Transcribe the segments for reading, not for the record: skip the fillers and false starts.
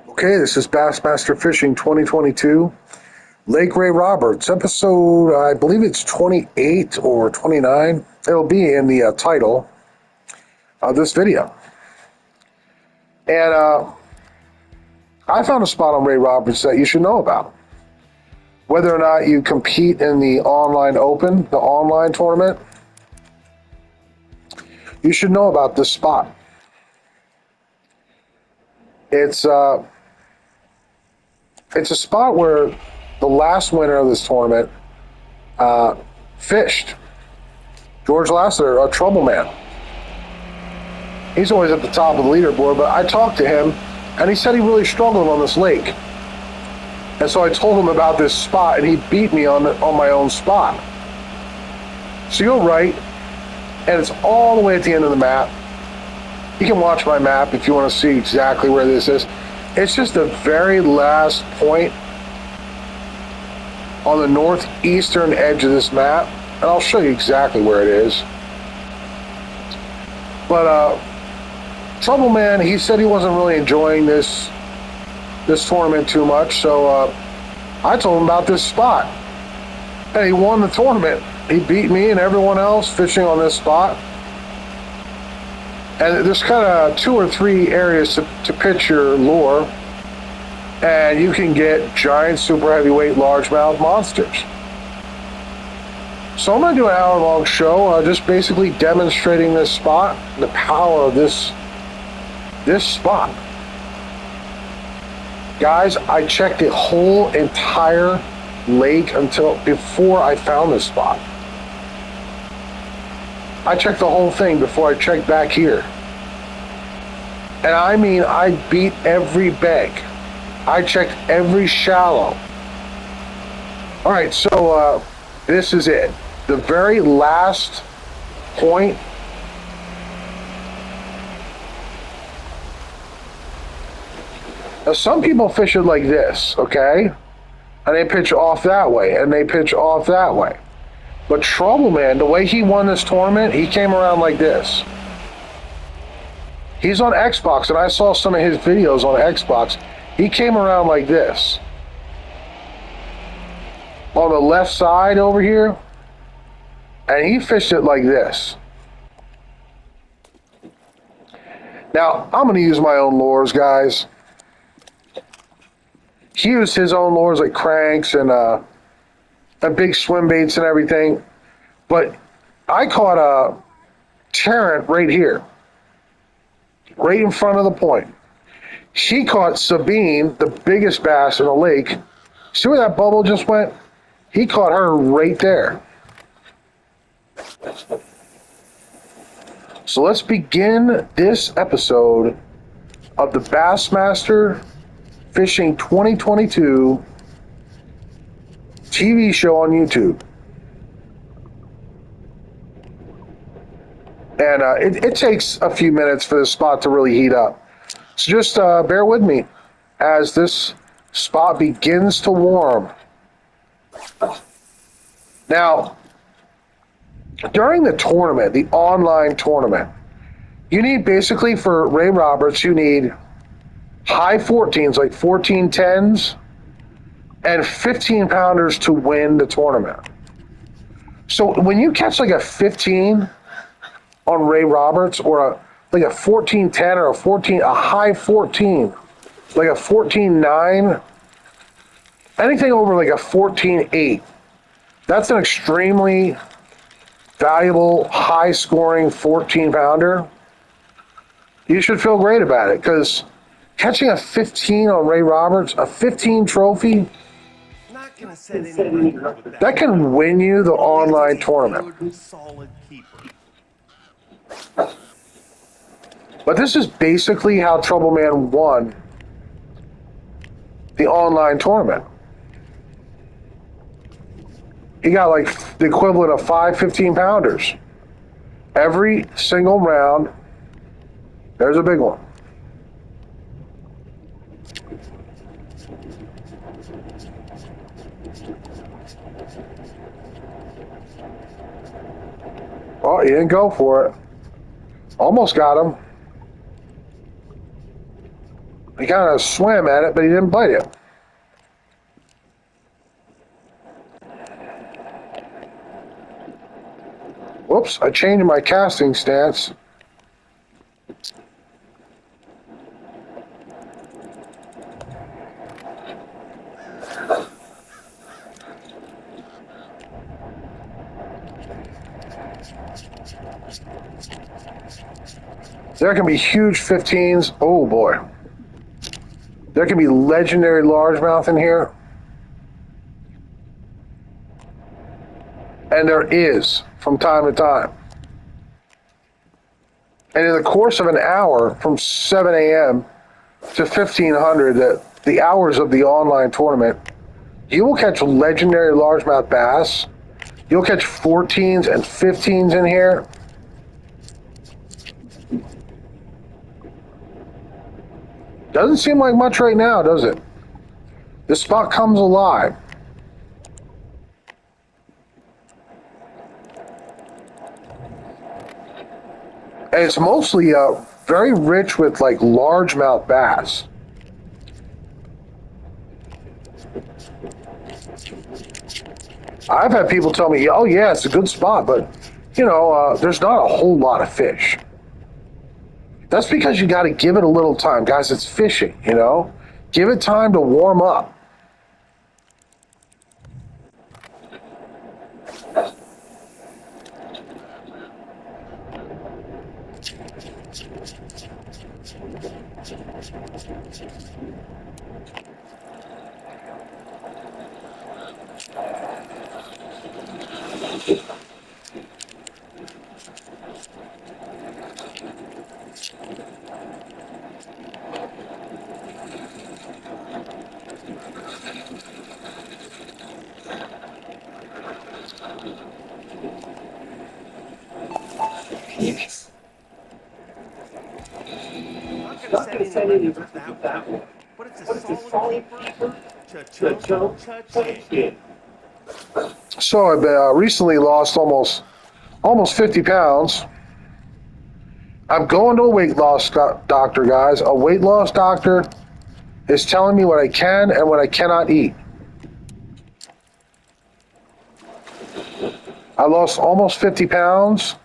Okay, this is Bassmaster Fishing 2022, Lake Ray Roberts, episode, I believe it's 28 or 29. It'll be in the title of this video. And I found a spot on Ray Roberts that you should know about. Whether or not you compete in the online open, the online tournament, you should know about this spot. It's a spot where the last winner of this tournament fished. George Lassiter, a trouble man. He's always at the top of the leaderboard, but I talked to him, and he said he really struggled on this lake. And so I told him about this spot, and he beat me on my own spot. So you're right, and it's all the way at the end of the map. You can watch my map if you want to see exactly where this is. It's just the very last point on the northeastern edge of this map, and I'll show you exactly where it is. But Trouble Man, he said he wasn't really enjoying this tournament too much, so I told him about this spot, and he won the tournament. He beat me and everyone else fishing on this spot. And there's kind of 2 or 3 areas to pitch your lure, and you can get giant, super heavyweight, largemouth monsters. So I'm going to do an hour-long show, just basically demonstrating this spot, the power of this spot. Guys, I checked the whole entire lake before I found this spot. I checked the whole thing before I checked back here. And I mean, I beat every bank. I checked every shallow. All right, so this is it. The very last point. Now, some people fish it like this, okay? And they pitch off that way, and they pitch off that way. But Trouble Man, the way he won this tournament, he came around like this. He's on Xbox, and I saw some of his videos on Xbox. He came around like this. On the left side over here, and he fished it like this. Now, I'm going to use my own lures, guys. He used his own lures like cranks and big swim baits and everything. But I caught a Tarrant right here, right in front of the point. She caught Sabine, the biggest bass in the lake. See where that bubble just went? He caught her right there. So let's begin this episode of the Bassmaster Fishing 2022 TV show on YouTube. And it takes a few minutes for the spot to really heat up. So just bear with me as this spot begins to warm. Now, during the tournament, the online tournament, you need basically for Ray Roberts, you need high 14s, like 1410s, and 15 pounders to win the tournament. So when you catch like a 15 on Ray Roberts, or like a 1410 or a high 14, like a 14.9, anything over like a 14.8, that's an extremely valuable, high scoring 14 pounder. You should feel great about it, because catching a 15 on Ray Roberts, a 15 trophy, that can win you the online tournament. But this is basically how Trouble Man won the online tournament. He got like the equivalent of 5 15 pounders. Every single round, there's a big one. Oh, he didn't go for it. Almost got him. He kind of swam at it, but he didn't bite it. Whoops, I changed my casting stance. There can be huge 15s. Oh boy. There can be legendary largemouth in here. And there is from time to time. And in the course of an hour from 7 a.m. to 1500, the hours of the online tournament, you will catch legendary largemouth bass. You'll catch 14s and 15s in here. Doesn't seem like much right now, does it? This spot comes alive. And it's mostly very rich with like largemouth bass. I've had people tell me, oh yeah, it's a good spot, but there's not a whole lot of fish. That's because you got to give it a little time. Guys, it's fishing, Give it time to warm up. Not going to set any records with that one, but it's a solid keeper. Cha-ching, cha-ching. So I've recently lost almost 50 pounds. I'm going to a weight loss doctor, guys. A weight loss doctor is telling me what I can and what I cannot eat. I lost almost 50 pounds.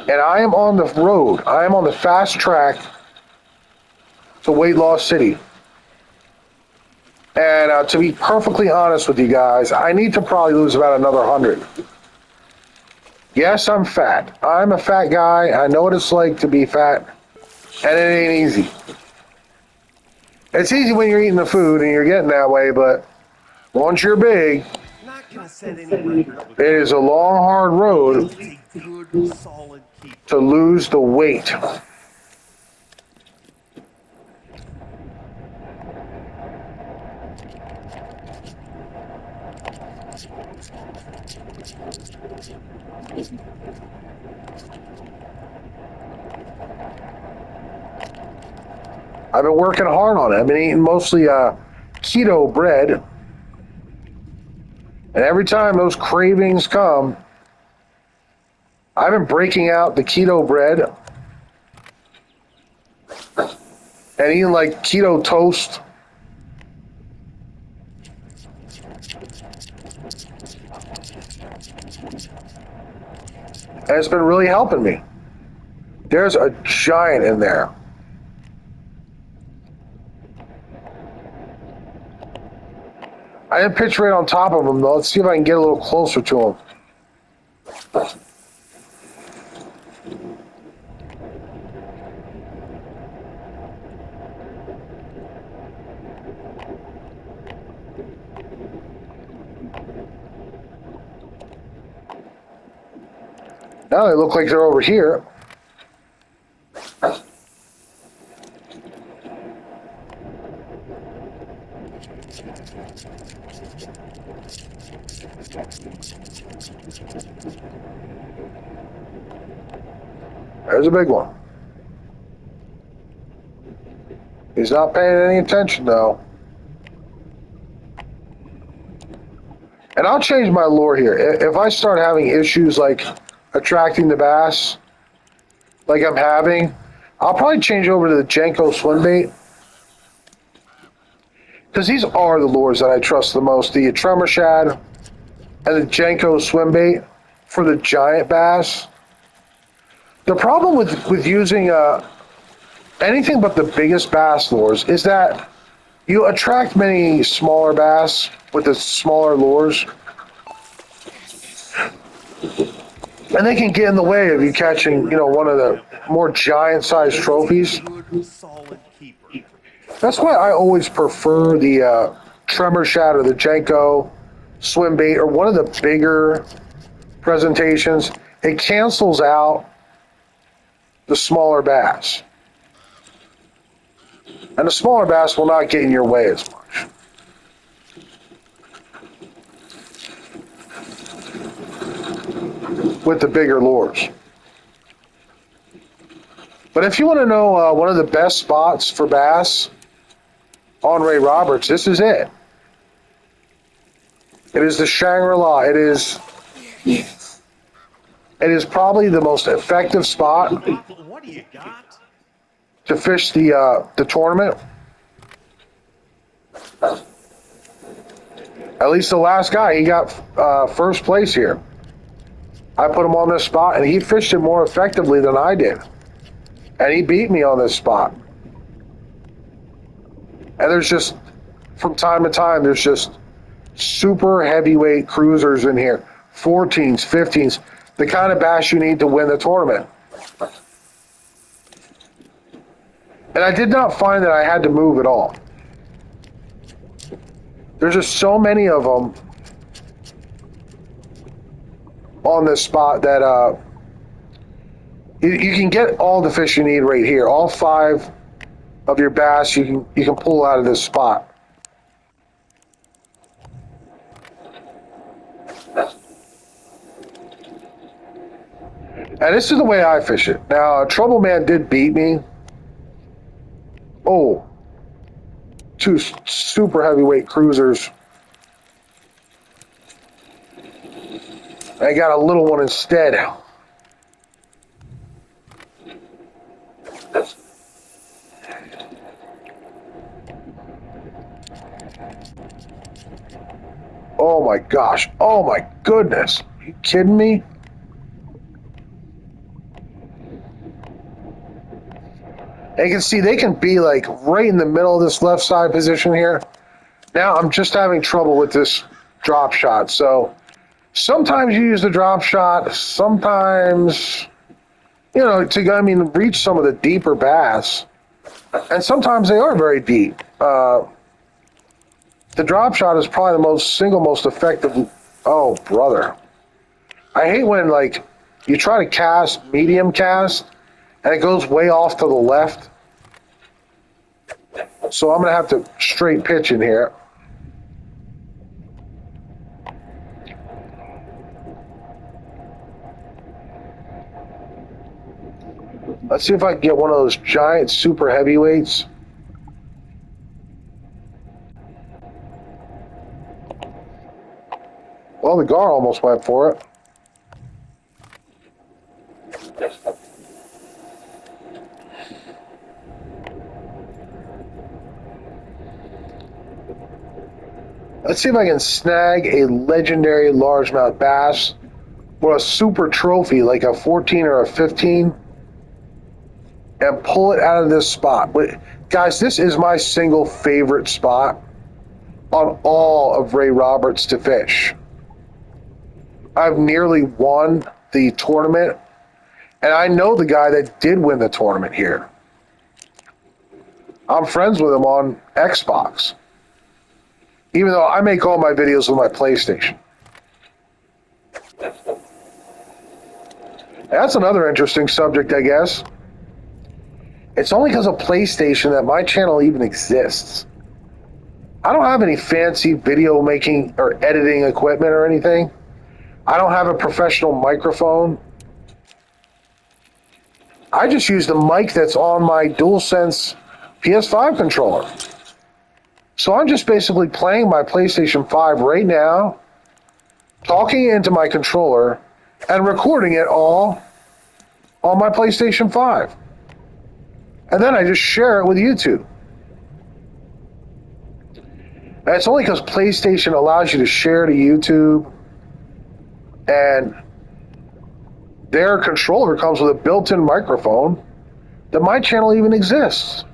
And I am on the road. I am on the fast track to weight loss city. And to be perfectly honest with you guys, I need to probably lose about another 100. Yes, I'm fat. I'm a fat guy. I know what it's like to be fat. And it ain't easy. It's easy when you're eating the food and you're getting that way, but once you're big, Not going to set any records with it is a long, hard road it's a good, solid keeper. to lose the weight. I've been working hard on it. I've been eating mostly keto bread. And every time those cravings come, I've been breaking out the keto bread and eating like keto toast. And it's been really helping me. There's a giant in there. I didn't pitch right on top of him, though. Let's see if I can get a little closer to him. Now they look like they're over here. There's a big one. He's not paying any attention, though. And I'll change my lure here. If I start having issues like attracting the bass, like I'm having, I'll probably change over to the Jenko swim bait because these are the lures that I trust the most. The tremor shad and the Jenko swim bait for the giant bass. The problem with using anything but the biggest bass lures is that you attract many smaller bass with the smaller lures, and they can get in the way of you catching, one of the more giant-sized It's a trophies. good, solid keeper. That's why I always prefer the Tremor Shad or the Jenko swim bait or one of the bigger presentations. It cancels out the smaller bass. And the smaller bass will not get in your way as much. With the bigger lures. But if you want to know one of the best spots for bass on Ray Roberts, this is it. It is the Shangri-La. It is probably the most effective spot What do you got? to fish the tournament. At least the last guy, he got first place here. I put him on this spot, and he fished it more effectively than I did. And he beat me on this spot. And there's just, from time to time, there's just super heavyweight cruisers in here. 14s, 15s, the kind of bass you need to win the tournament. And I did not find that I had to move at all. There's just so many of them on this spot that you can get all the fish you need right here. All 5 of your bass you can pull out of this spot. And this is the way I fish it. Now, Trouble Man did beat me. Oh, 2 super heavyweight cruisers. I got a little one instead. Oh my gosh. Oh my goodness. Are you kidding me? And you can see they can be like right in the middle of this left side position here. Now I'm just having trouble with this drop shot. So sometimes you use the drop shot, sometimes, to reach some of the deeper bass. And sometimes they are very deep. The drop shot is probably the single most effective. Oh, brother. I hate when, you try to cast, medium cast, and it goes way off to the left. So I'm going to have to straight pitch in here. Let's see if I can get one of those giant super heavyweights. Well, the gar almost went for it. Let's see if I can snag a legendary largemouth bass or a super trophy like a 14 or a 15 and pull it out of this spot. Guys, this is my single favorite spot on all of Ray Roberts to fish. I've nearly won the tournament, and I know the guy that did win the tournament here. I'm friends with him on Xbox, even though I make all my videos with my PlayStation. That's another interesting subject, I guess. It's only because of PlayStation that my channel even exists. I don't have any fancy video making or editing equipment or anything. I don't have a professional microphone. I just use the mic that's on my DualSense PS5 controller. So I'm just basically playing my PlayStation 5 right now, talking into my controller, and recording it all on my PlayStation 5. And then I just share it with YouTube. And it's only because PlayStation allows you to share to YouTube, and their controller comes with a built-in microphone, that my channel even exists.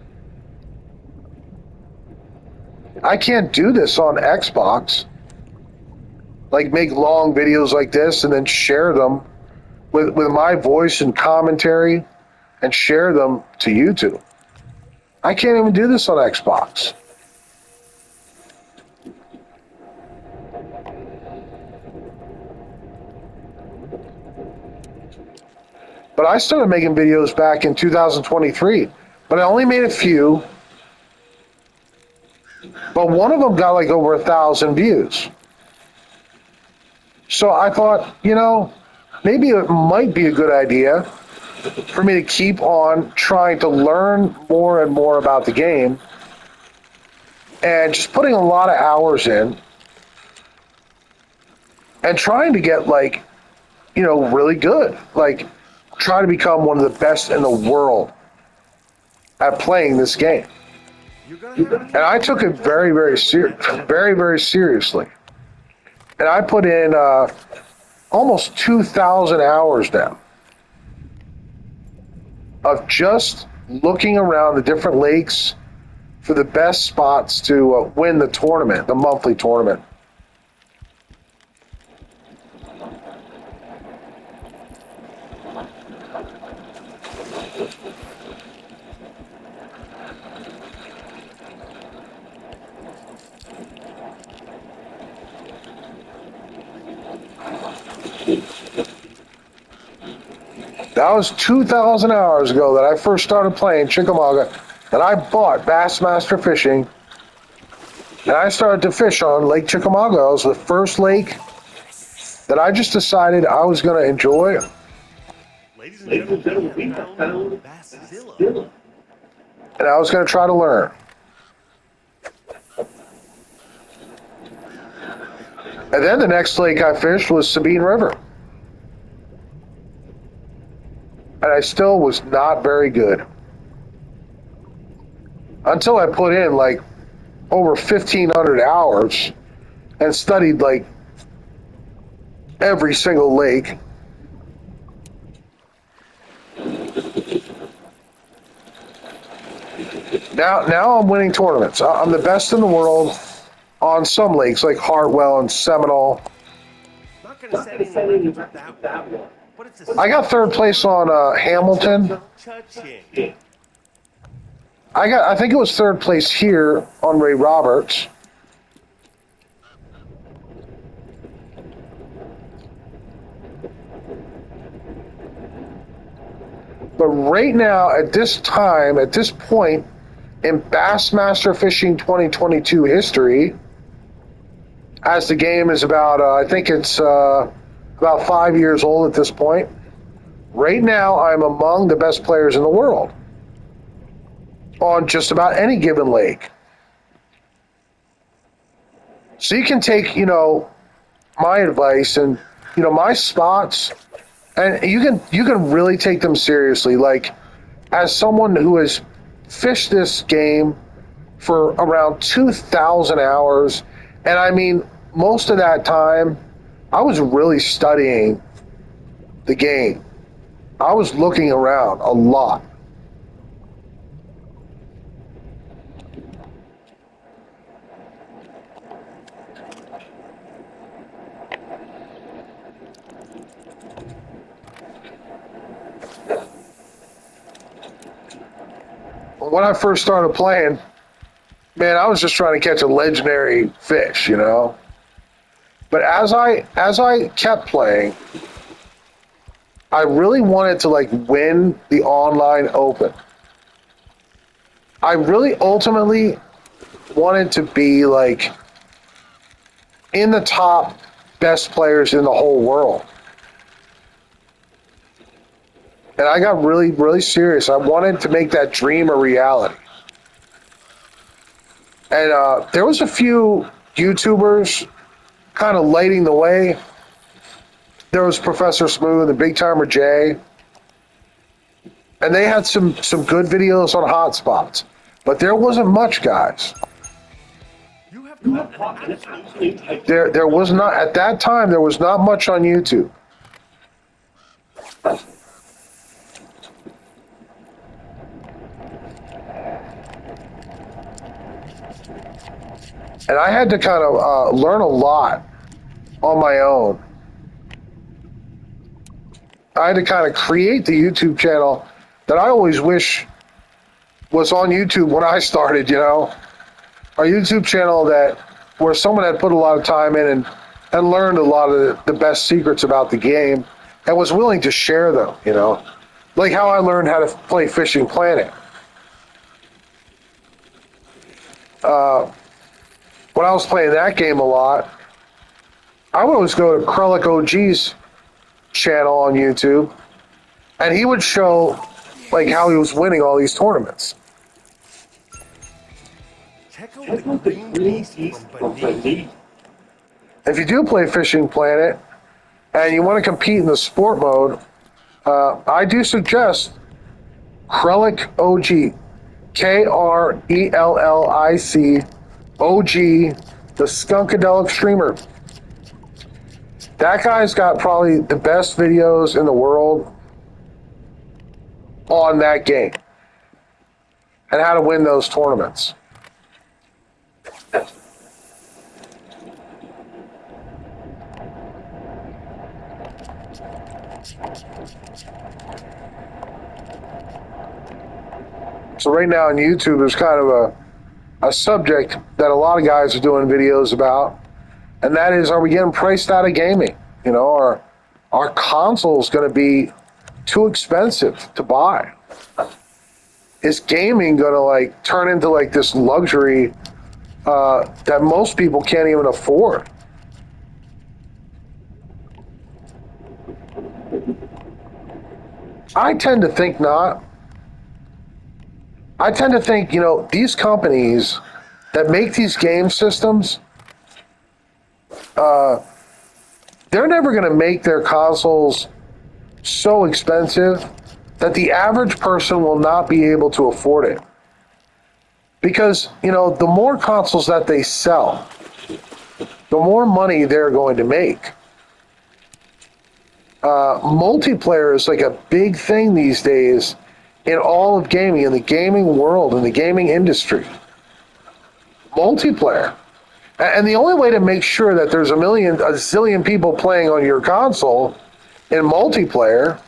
I can't do this on Xbox. Like, make long videos like this and then share them with my voice and commentary and share them to YouTube. I can't even do this on Xbox. But I started making videos back in 2023, but I only made a few. But one of them got like over 1,000 views. So I thought, maybe it might be a good idea for me to keep on trying to learn more and more about the game, and just putting a lot of hours in and trying to get really good. Like, try to become one of the best in the world at playing this game. And I took it very, very seriously. And I put in almost 2,000 hours now of just looking around the different lakes for the best spots to win the tournament, the monthly tournament. That was 2,000 hours ago that I first started playing Chickamauga, that I bought Bassmaster Fishing, and I started to fish on Lake Chickamauga. It was the first lake that I just decided I was going to enjoy. Ladies and gentlemen, we have found Bassillo. And I was going to try to learn. And then the next lake I fished was Sabine River. And I still was not very good. Until I put in like over 1,500 hours and studied like every single lake. Now I'm winning tournaments. I'm the best in the world on some lakes like Hartwell and Seminole. Not going to set any records with that one. But it's I got third place on Hamilton. Cha-ching. I think it was third place here on Ray Roberts. But right now, at this time, at this point in Bassmaster Fishing 2022 history, as the game is about, I think it's about 5 years old at this point. Right now, I'm among the best players in the world on just about any given lake. So you can take, my advice and, my spots, and you can really take them seriously. Like, as someone who has fished this game for around 2,000 hours, and I mean, most of that time, I was really studying the game. I was looking around a lot. When I first started playing, man, I was just trying to catch a legendary fish, But as I kept playing, I really wanted to win the online open. I really ultimately wanted to be in the top best players in the whole world. And I got really, really serious. I wanted to make that dream a reality. And there was a few YouTubers kind of lighting the way. There was Professor Smooth and Big Timer Jay. and they had some good videos on hotspots, but there wasn't much, guys. You have caught an absolute typo. There was not at that time. There was not much on YouTube. And I had to kind of learn a lot on my own. I had to kind of create the YouTube channel that I always wish was on YouTube when I started, you know. A YouTube channel that where someone had put a lot of time in and learned a lot of the best secrets about the game and was willing to share them, you know. Like how I learned how to play Fishing Planet. When I was playing that game a lot, I would always go to Krellick OG's channel on YouTube, and he would show like how he was winning all these tournaments. Check out the green beast from beneath. If you do play Fishing Planet and you want to compete in the sport mode, I do suggest Krellick OG, Krellic OG, the Skunkadelic streamer. That guy's got probably the best videos in the world on that game and how to win those tournaments. So right now on YouTube, there's kind of a subject that a lot of guys are doing videos about, and that is, are we getting priced out of gaming? You know, are our consoles going to be too expensive to buy? Is gaming going to like turn into like this luxury that most people can't even afford? I tend to think not. I tend to think, you know, these companies that make these game systems, they're never going to make their consoles so expensive that the average person will not be able to afford it. Because, you know, the more consoles that they sell, the more money they're going to make. Multiplayer is like a big thing these days in all of gaming, in the gaming world, in the gaming industry. Multiplayer. And the only way to make sure that there's a zillion people playing on your console in multiplayer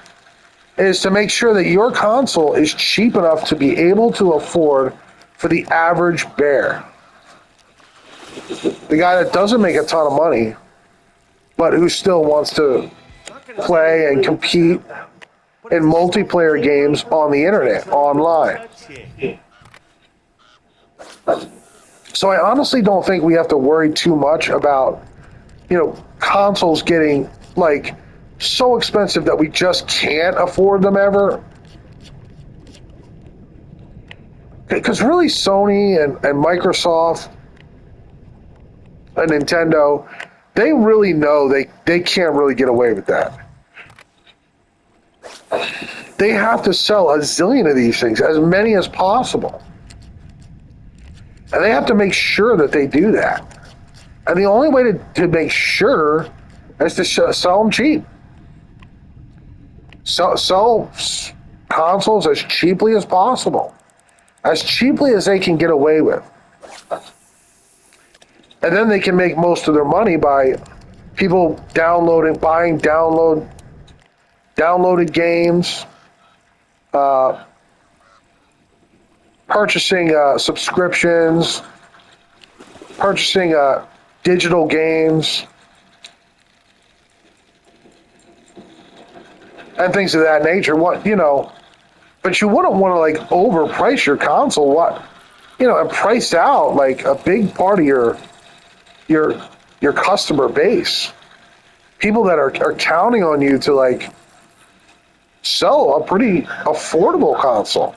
is to make sure that your console is cheap enough to be able to afford for the average bear. The guy that doesn't make a ton of money, but who still wants to play and compete in multiplayer games on the internet, online. So I honestly don't think we have to worry too much about, you know, consoles getting like so expensive that we just can't afford them ever. Because really Sony and Microsoft and Nintendo, they really know they can't really get away with that. They have to sell a zillion of these things, as many as possible. And they have to make sure that they do that. And the only way to make sure is to sell them cheap. Sell consoles as cheaply as possible. As cheaply as they can get away with. And then they can make most of their money by people buying downloaded games, purchasing subscriptions, purchasing digital games, and things of that nature. What, you know, but you wouldn't want to like overprice your console. What, you know, and price out like a big part of your customer base. People that are counting on you to like sell a pretty affordable console.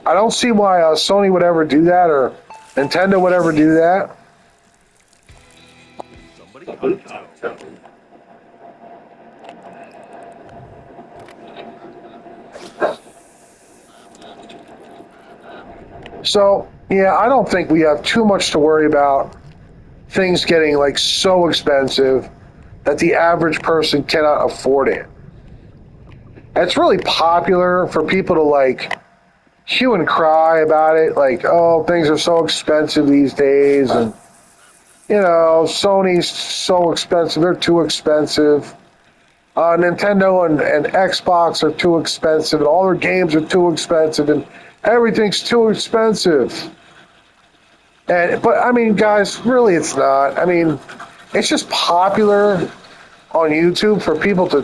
I don't see why Sony would ever do that or Nintendo would ever do that. Somebody cut it out. So, yeah, I don't think we have too much to worry about things getting like so expensive that the average person cannot afford it. It's really popular for people to like hue and cry about it, like, oh, things are so expensive these days, and Sony's so expensive, they're too expensive. Nintendo and Xbox are too expensive, and all their games are too expensive, and everything's too expensive. But I mean, guys, really, it's not. I mean, it's just popular on YouTube for people to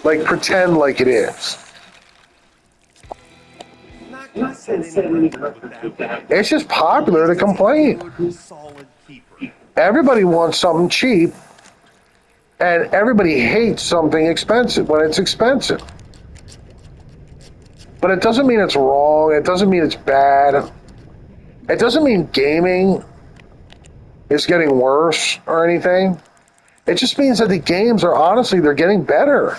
like pretend like it is. Not gonna set any records with that one. It's just At popular to least it's a complain. good, solid keeper. Everybody wants something cheap, and everybody hates something expensive when it's expensive. But it doesn't mean it's wrong. It doesn't mean it's bad. It doesn't mean gaming is getting worse or anything. It just means that the games are honestly, they're getting better.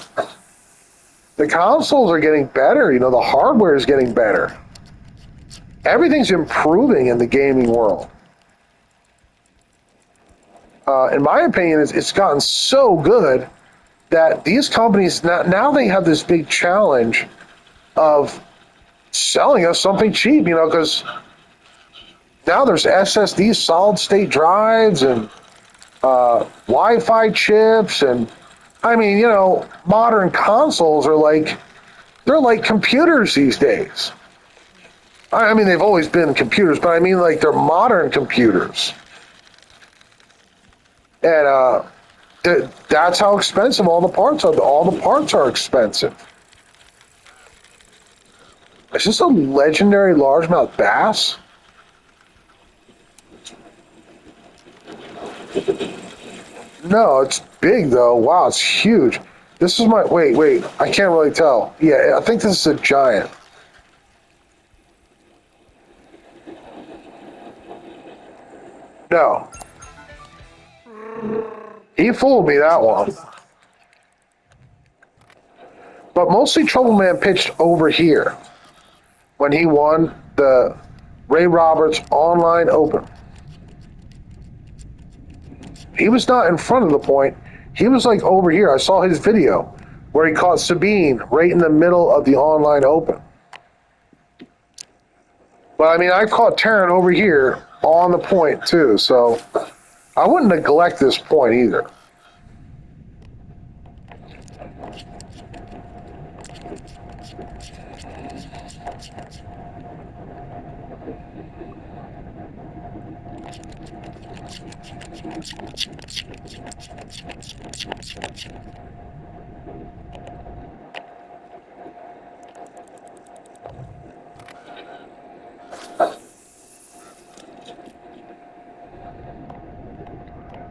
The consoles are getting better. The hardware is getting better. Everything's improving in the gaming world. In my opinion, it's gotten so good that these companies now they have this big challenge of selling us something cheap, because now there's SSD solid state drives and Wi-Fi chips, and I mean, modern consoles are they're like computers these days. I mean, they've always been computers, but I mean, like, they're modern computers. And that's how expensive all the parts are. All the parts are expensive. Is this a legendary largemouth bass? No, it's big though. Wow, it's huge. This is my, wait, I can't really tell. Yeah, I think this is a giant. No. He fooled me that one. But mostly Trouble Man pitched over here when he won the Ray Roberts Online Open. He was not in front of the point. He was like over here. I saw his video where he caught Sabine right in the middle of the Online Open. But I mean, I caught Taryn over here on the point too, so I wouldn't neglect this point either.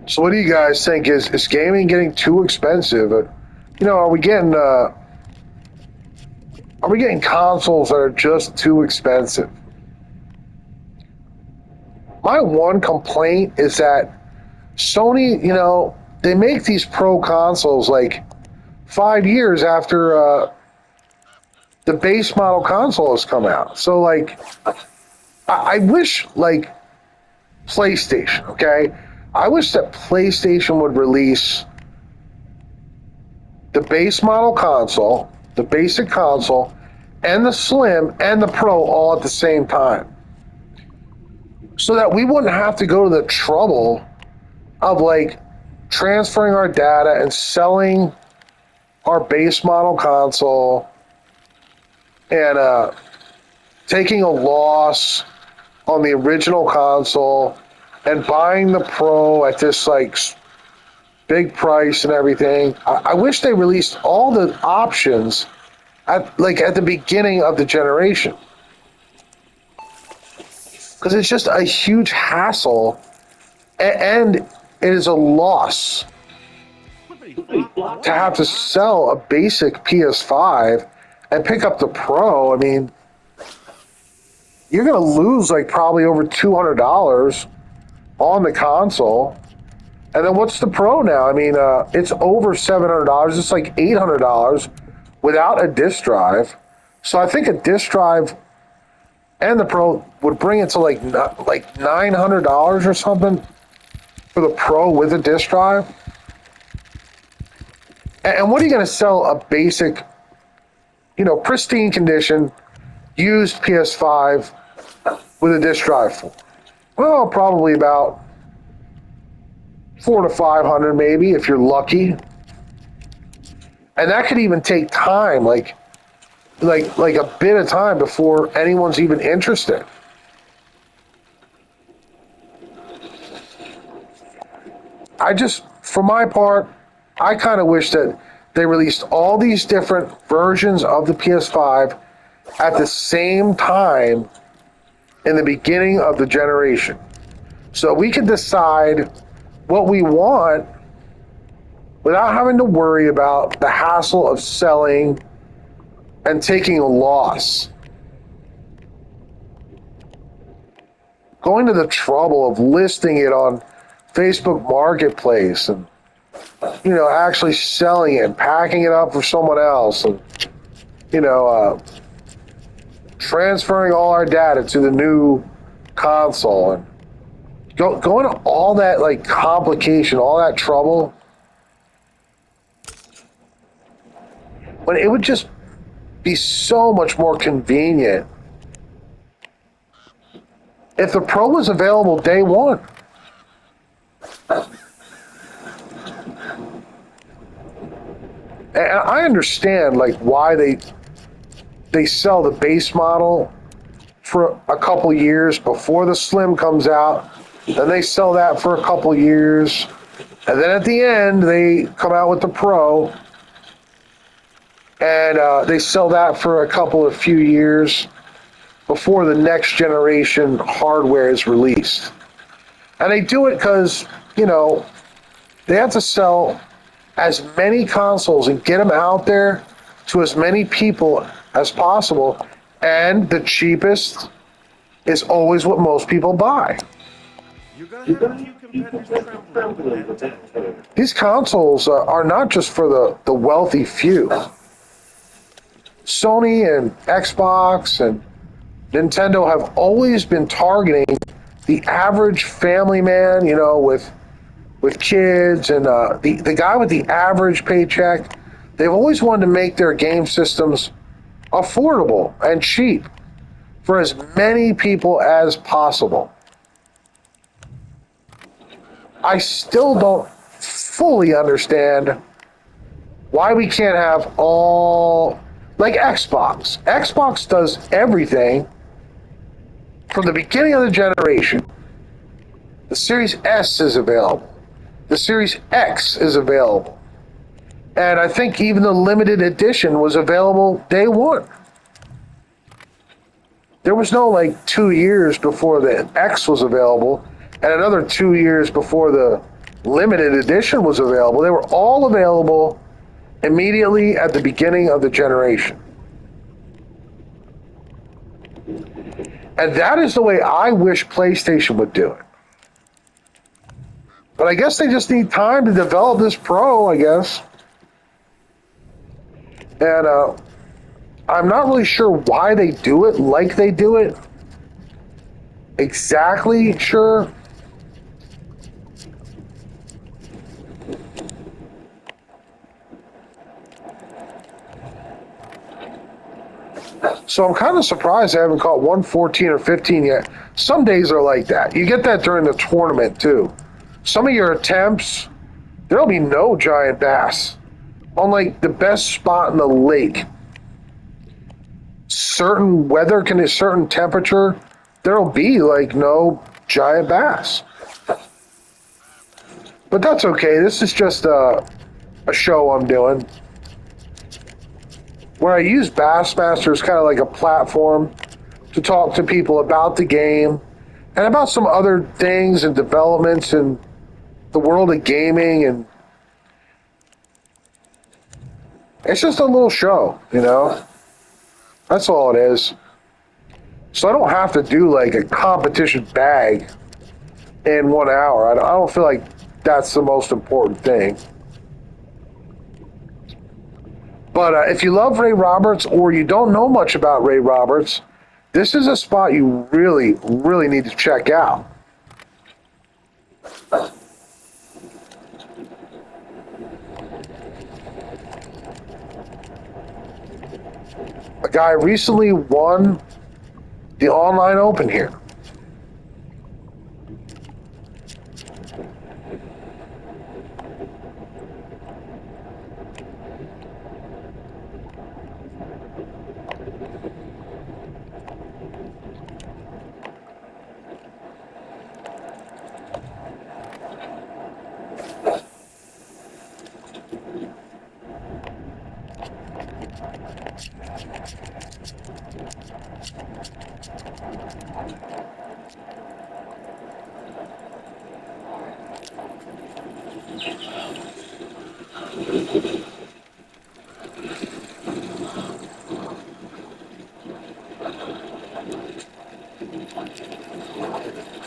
So what do you guys think? Is gaming getting too expensive? Are we getting consoles that are just too expensive? My one complaint is that Sony, they make these pro consoles like 5 years after the base model console has come out. So like, I wish like PlayStation, okay? I wish that PlayStation would release the base model console, the basic console, and the Slim and the Pro all at the same time. So that we wouldn't have to go to the trouble of like transferring our data and selling our base model console and taking a loss on the original console and buying the Pro at this like big price and everything. I wish they released all the options at the beginning of the generation, because it's just a huge hassle and it is a loss to have to sell a basic PS5 and pick up the Pro. I mean, you're going to lose like probably over $200 on the console. And then what's the Pro now? I mean, it's over $700. It's like $800 without a disk drive. So I think a disk drive and the Pro would bring it to like $900 or something for the Pro with a disc drive. And what are you going to sell a basic, pristine condition, used PS5 with a disc drive for? Well, probably about 400 to 500, maybe if you're lucky. And that could even take time, like a bit of time before anyone's even interested. For my part, I kind of wish that they released all these different versions of the PS5 at the same time in the beginning of the generation. So we can decide what we want without having to worry about the hassle of selling and taking a loss. Going to the trouble of listing it on Facebook Marketplace and actually selling it, packing it up for someone else, and transferring all our data to the new console, and going to all that like complication, all that trouble, when it would just be so much more convenient if the Pro was available day one. And I understand like why they sell the base model for a couple years before the Slim comes out. Then they sell that for a couple years. And then at the end, they come out with the Pro. And they sell that for a few years before the next generation hardware is released. And they do it because, they have to sell as many consoles and get them out there to as many people as possible. And the cheapest is always what most people buy. You're going to have a few competitors trembling with that too. These consoles are not just for the wealthy few. Sony and Xbox and Nintendo have always been targeting the average family man, with kids, and the guy with the average paycheck. They've always wanted to make their game systems affordable and cheap for as many people as possible. I still don't fully understand why we can't have all, like Xbox. Xbox does everything from the beginning of the generation. The Series S is available. The Series X is available. And I think even the limited edition was available day one. There was no 2 years before the X was available and another 2 years before the limited edition was available. They were all available immediately at the beginning of the generation. And that is the way I wish PlayStation would do it. But I guess they just need time to develop this Pro, I guess. And I'm not really sure why they do it like they do it. Exactly sure. So I'm kind of surprised I haven't caught 114 or 15 yet. Some days are like that. You get that during the tournament too. Some of your attempts, there'll be no giant bass on the best spot in the lake. Certain weather certain temperature, there'll be no giant bass. But that's okay. This is just a show I'm doing where I use Bassmaster as kind of like a platform to talk to people about the game and about some other things and developments in the world of gaming. And it's just a little show, That's all it is. So I don't have to do a competition bag in 1 hour. I don't feel like that's the most important thing. But if you love Ray Roberts or you don't know much about Ray Roberts, This is a spot you really, really need to check out. A guy recently won the online open here.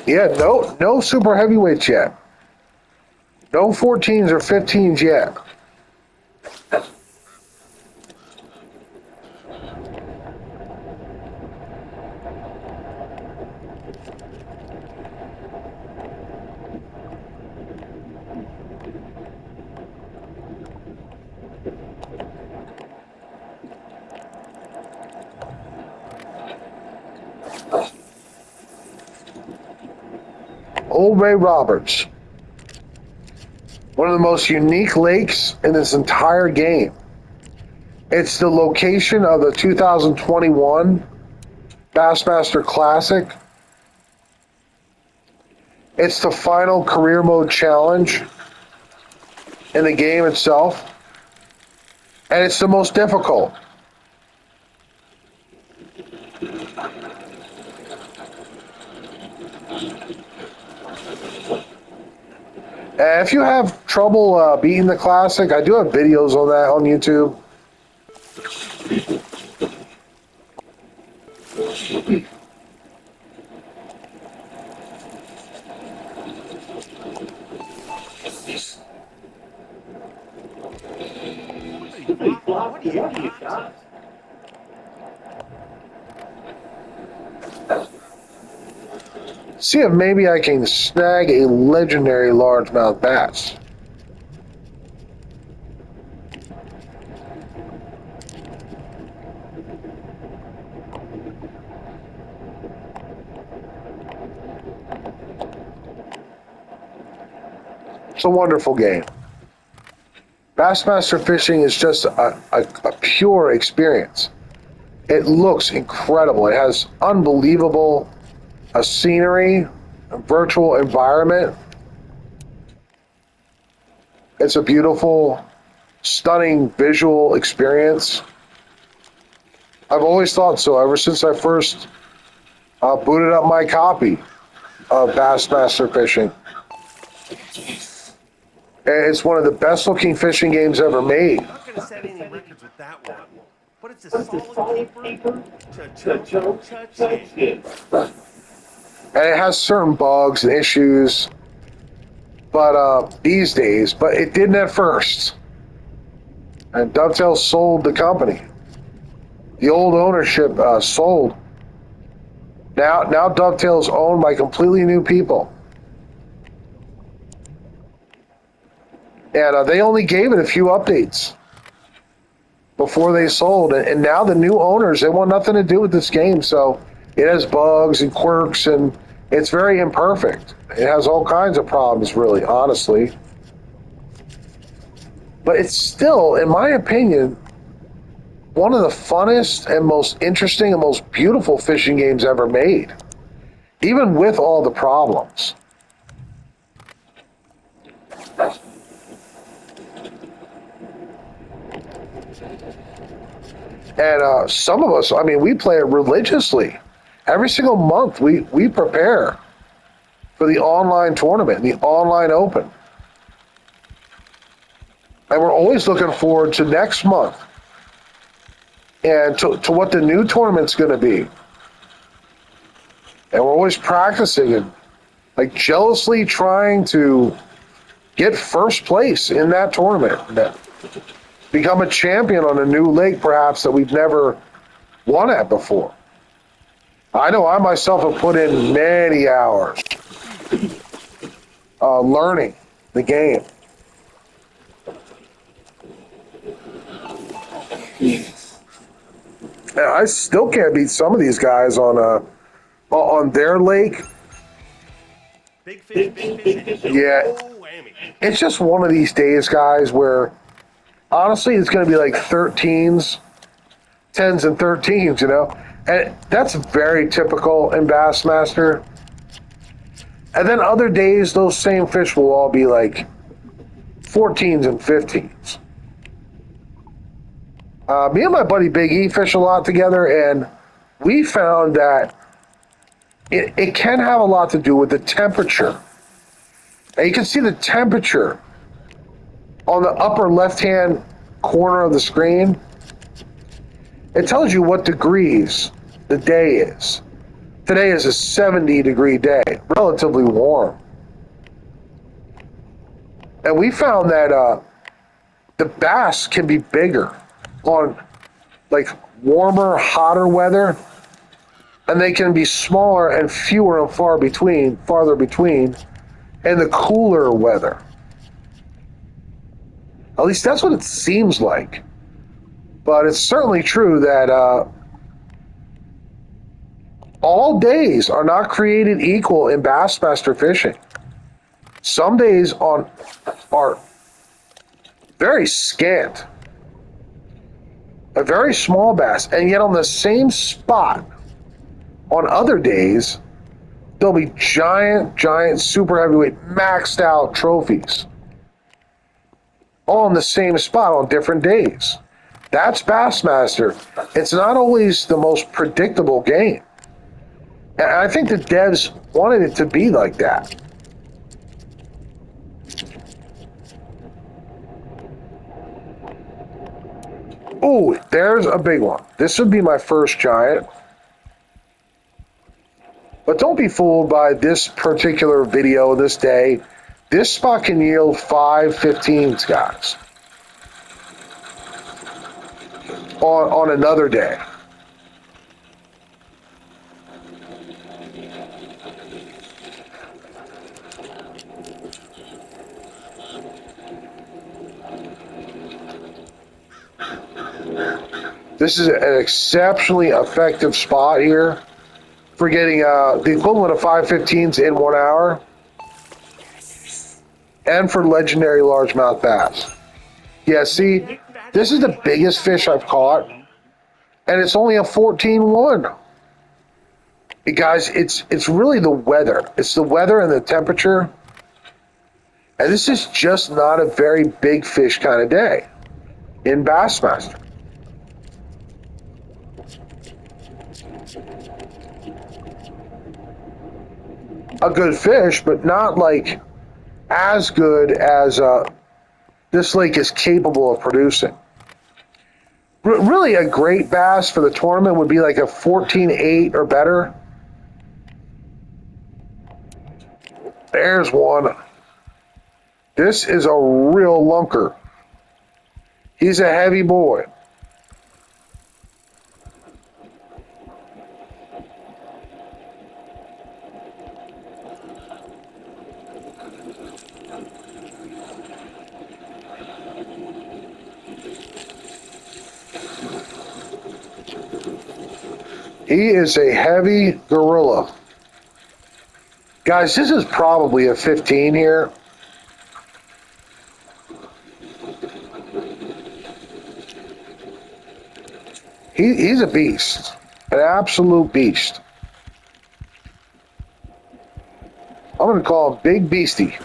Yeah, no super heavyweights yet. No 14s or 15s yet. Old Ray Roberts. One of the most unique lakes in this entire game. It's the location of the 2021 Bassmaster Classic. It's the final career mode challenge in the game itself. And it's the most difficult. And if you have trouble beating the Classic, I do have videos on that on YouTube. What do you got? See if maybe I can snag a legendary largemouth bass. It's a wonderful game. Bassmaster fishing is just a pure experience. It looks incredible. It has unbelievable scenery, a virtual environment. It's a beautiful, stunning visual experience. I've always thought so ever since I first booted up my copy of Bassmaster Fishing. And it's one of the best looking fishing games ever made. I'm not going to set any records with that one, but it's a solid keeper to chudge in. And it has certain bugs and issues, but these days, but it didn't at first. And Dovetail sold the company. The old ownership sold. Now Dovetail is owned by completely new people. And they only gave it a few updates before they sold. And now the new owners, they want nothing to do with this game. So it has bugs and quirks, and it's very imperfect. It has all kinds of problems, really, honestly. But it's still, in my opinion, one of the funnest and most interesting and most beautiful fishing games ever made, even with all the problems. And some of us, I mean, we play it religiously. Every single month, we prepare for the online tournament, the online open. And we're always looking forward to next month and to what the new tournament's going to be. And we're always practicing and like jealously trying to get first place in that tournament. Become a champion on a new lake, perhaps, that we've never won at before. I know I myself have put in many hours learning the game. And I still can't beat some of these guys on their lake. Big fish, and Yeah, no whammy. it's just one of these days, guys, where honestly it's going to be like 13s, 10s, and 13s, you know? And that's very typical in Bassmaster. And then other days, those same fish will all be like 14s and 15s. Me and my buddy Big E fish a lot together, and we found that it can have a lot to do with the temperature. And you can see the temperature on the upper left-hand corner of the screen. It tells you what degrees the day is. Today is a 70-degree day, relatively warm. And we found that the bass can be bigger on like warmer, hotter weather, and they can be smaller and fewer and farther between in the cooler weather. At least that's what it seems like. But it's certainly true that all days are not created equal in Bassmaster fishing. Some days are very scant, a very small bass, and yet on the same spot on other days, there'll be giant, super heavyweight, maxed out trophies, all on the same spot on different days. That's Bassmaster. It's not always the most predictable game. And I think the devs wanted it to be like that. Oh, there's a big one. This would be my first giant. But don't be fooled by this particular video this day. This spot can yield 5 15s, guys, on another day. This is an exceptionally effective spot here for getting the equivalent of 5 15s in 1 hour, and for legendary largemouth bass. Yeah, see, this is the biggest fish I've caught, and it's only a 14-1. Guys, it's really the weather. It's the weather and the temperature. And this is just not a very big fish kind of day in Bassmaster. A good fish, but not like as good as this lake is capable of producing. Really, a great bass for the tournament would be like a 14-8 or better. There's one. This is a real lunker. He's a heavy boy. He is a heavy gorilla. Guys, this is probably a 15 here. He's a beast, an absolute beast. I'm going to call him Big Beastie.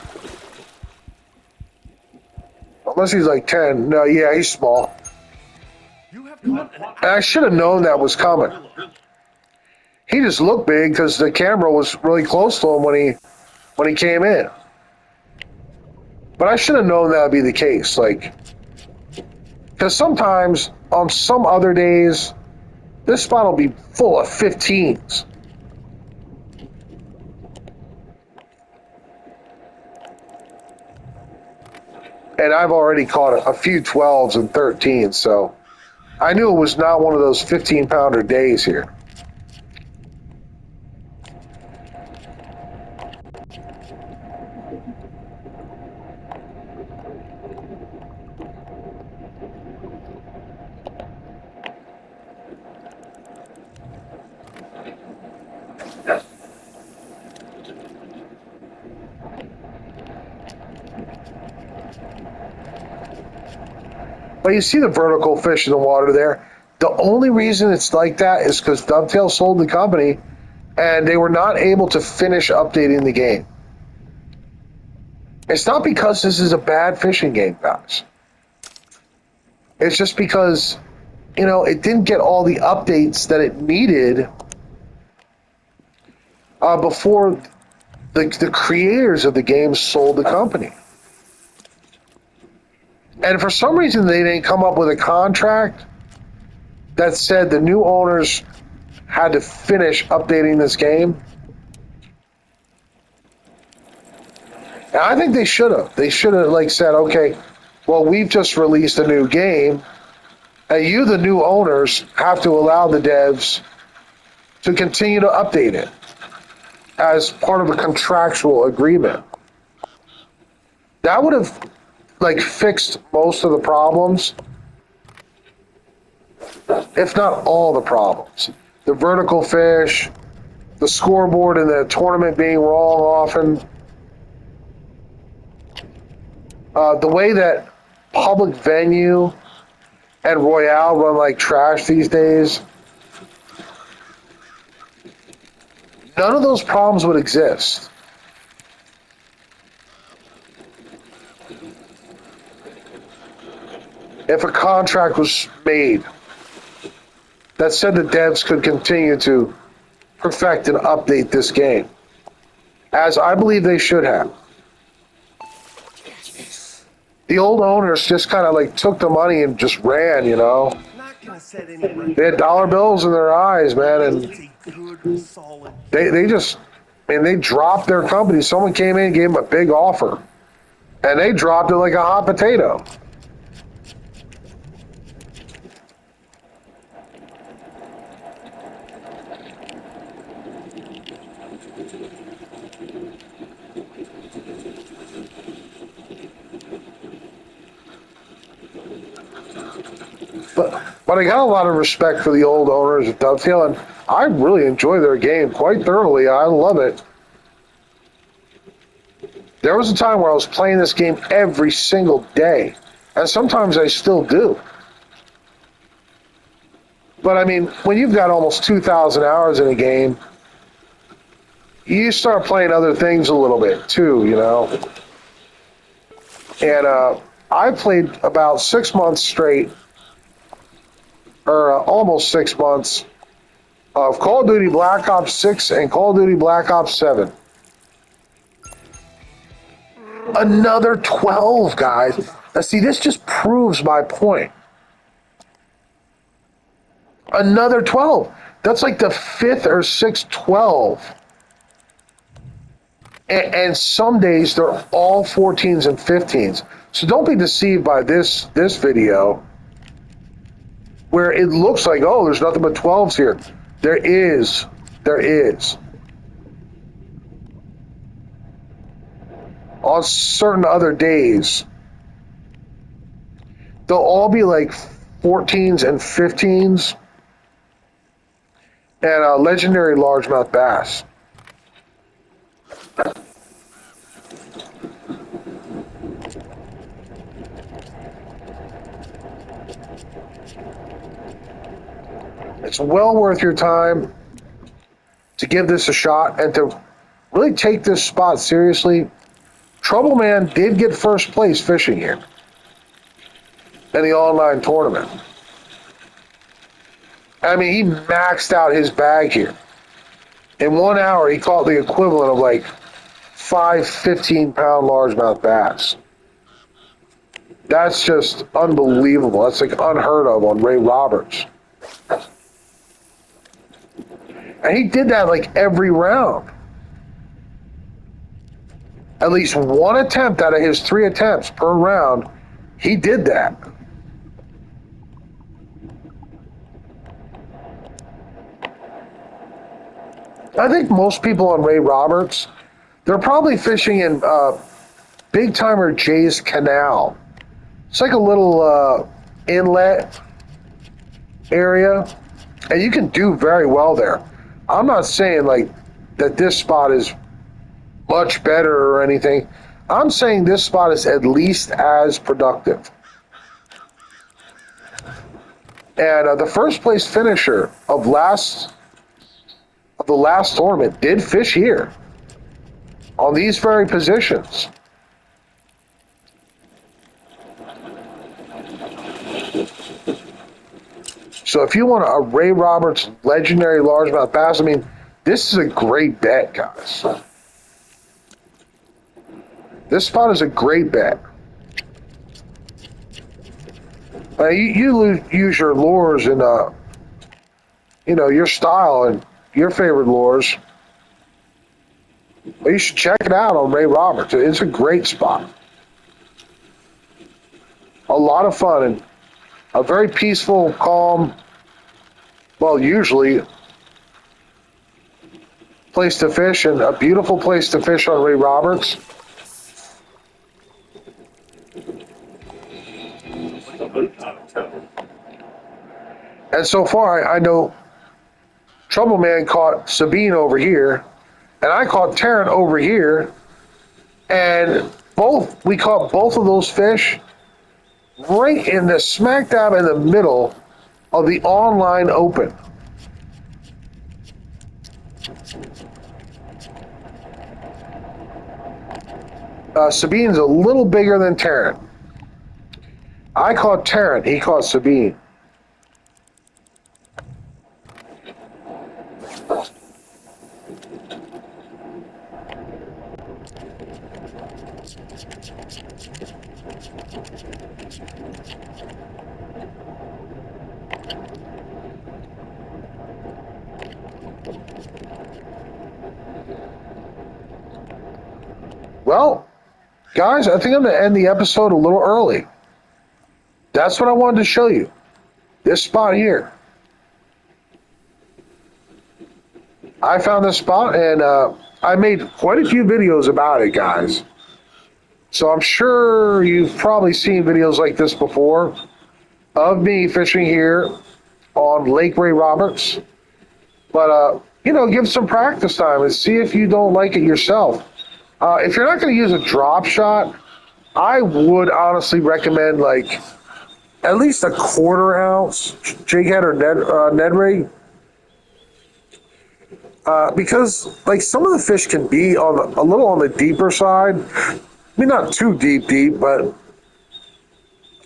Unless he's like 10. No, yeah, he's small. You have caught an And I should have known that was coming. He just looked big because the camera was really close to him when he came in. But I should have known that would be the case. Like, because sometimes on some other days, this spot will be full of 15s. And I've already caught a few 12s and 13s, so I knew it was not one of those 15-pounder days here. But you see the vertical fish in the water there. The only reason it's like that is because Dovetail sold the company and they were not able to finish updating the game. It's not because this is a bad fishing game, guys. It's just because, it didn't get all the updates that it needed before the creators of the game sold the company. And for some reason, they didn't come up with a contract that said the new owners had to finish updating this game. And I think they should have. They should have said, okay, well, we've just released a new game, and you, the new owners, have to allow the devs to continue to update it as part of a contractual agreement. That would have fixed most of the problems, if not all the problems. The vertical fish, the scoreboard in the tournament being wrong often, the way that public venue and Royale run like trash these days. None of those problems would exist. If a contract was made that said the devs could continue to perfect and update this game, as I believe they should have. The old owners just kind of took the money and just ran, Not gonna set any record. They had dollar bills in their eyes, man, and It's a good, solid. they just, they dropped their company. Someone came in and gave them a big offer, and they dropped it like a hot potato. But I got a lot of respect for the old owners of Dovetail, and I really enjoy their game quite thoroughly. I love it. There was a time where I was playing this game every single day, and sometimes I still do. But I mean, when you've got almost 2,000 hours in a game, you start playing other things a little bit too, And I played about 6 months straight, or almost 6 months, of Call of Duty Black Ops 6 and Call of Duty Black Ops 7. Another 12, guys. Now, see, this just proves my point. Another 12. That's like the fifth or sixth 12. And some days they're all 14s and 15s. So don't be deceived by this video where it looks like, oh, there's nothing but 12s here. There is. On certain other days, they'll all be like 14s and 15s and a legendary largemouth bass. It's well worth your time to give this a shot and to really take this spot seriously. Trouble Man did get first place fishing here in the online tournament. I mean, he maxed out his bag here. In 1 hour, he caught the equivalent of like 5 15-pound largemouth bass. That's just unbelievable. That's like unheard of on Ray Roberts. And he did that like every round. At least one attempt out of his 3 attempts per round, he did that. I think most people on Ray Roberts, they're probably fishing in Big Timer Jay's Canal. It's like a little inlet area, and you can do very well there. I'm not saying that this spot is much better or anything. I'm saying this spot is at least as productive. And the first place finisher of the last tournament did fish here on these very positions. So if you want a Ray Roberts legendary largemouth bass, I mean, this is a great bet, guys. This spot is a great bet. You use your lures and your style and your favorite lures. But you should check it out on Ray Roberts. It's a great spot. A lot of fun and a very peaceful, calm, well, usually place to fish and a beautiful place to fish on Ray Roberts. And so far, I know Trouble Man caught Sabine over here, and I caught Tarrant over here, and we caught both of those fish right in the smack dab in the middle of the online open. Sabine's a little bigger than Tarrant. I caught Tarrant, he caught Sabine. Well, guys, I think I'm going to end the episode a little early. That's what I wanted to show you. This spot here. I found this spot and I made quite a few videos about it, guys. So I'm sure you've probably seen videos like this before of me fishing here on Lake Ray Roberts. But, give some practice time and see if you don't like it yourself. If you're not going to use a drop shot, I would honestly recommend like at least a 1/4 ounce jig head or Ned rig. Because like some of the fish can be a little on the deeper side. I mean, not too deep, but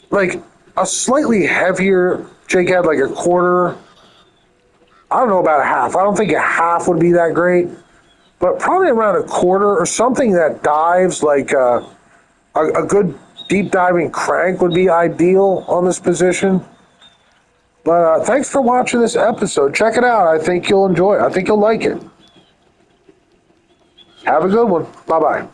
like a slightly heavier jig head, like a 1/4. I don't know about a half. I don't think a half would be that great, but probably around a 1/4 or something that dives like a good deep diving crank would be ideal on this position. But thanks for watching this episode. Check it out. I think you'll enjoy it. I think you'll like it. Have a good one. Bye-bye.